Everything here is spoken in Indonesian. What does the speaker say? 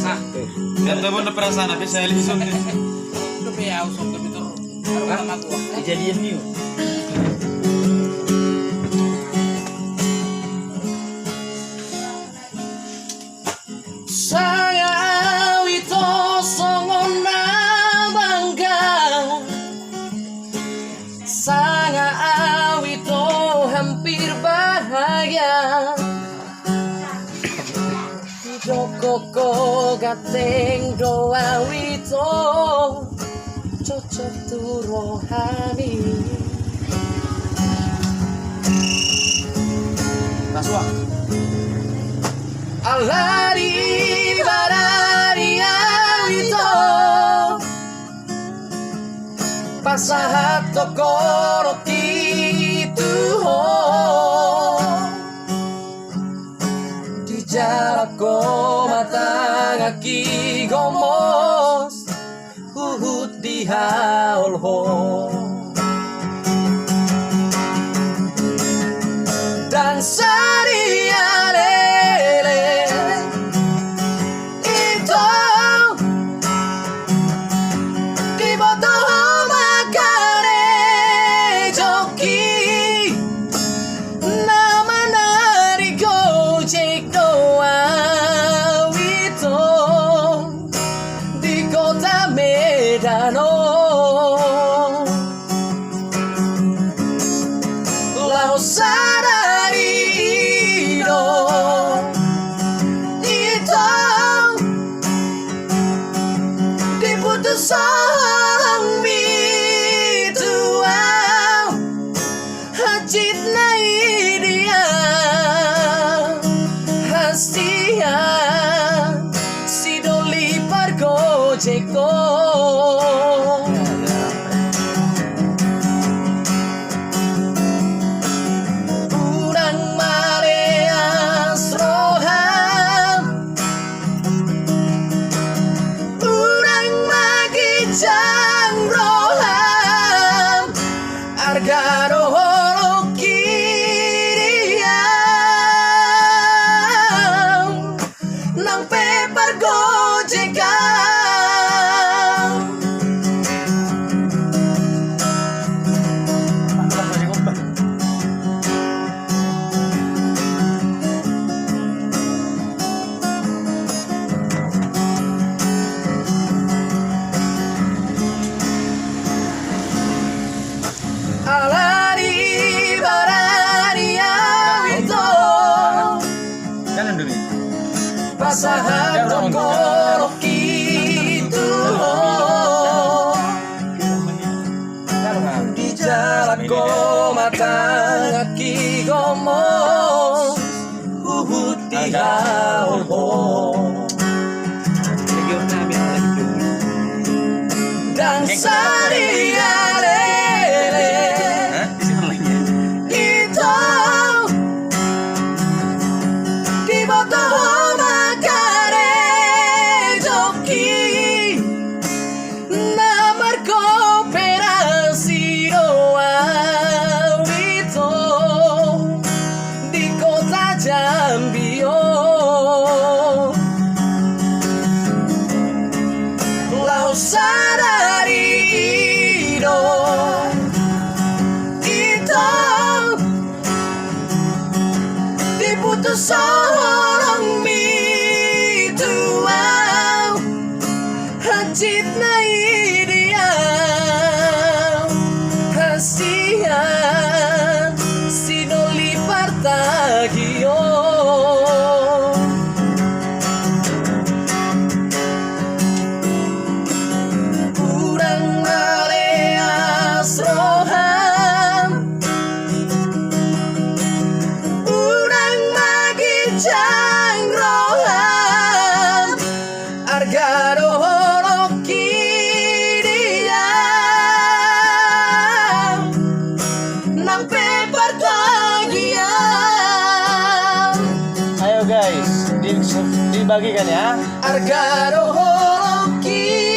Sah. Ganto mo na perasaan natin sa Elison din. Tapi ya usah tapi terus. Kalau aku. Kejadian nih. Saya itu songona bangga. Saya itu hampir bahagia. Joko gateng doa wito cocok turu rohani. Naswa. Alari bararia wito pasahat tokoro kituho di jarako mata ngaki gomos huhut di haulho dan sariare Sarang bituau hajit na idia hasia sidoli pargo jeko urang maleas roham Jang roham argaro holo kiriam nang pepar gojekam Alari bararia wito Jangan dulu. pasahat tokoro kitu di jarako mata ngaki gomos huhut di haulho dan sariare Jambio lau sadari do itu diputus seorang mituau hajit na idia hasia sinoli partagio Ayo guys, dibagikan ya. Argaro holoki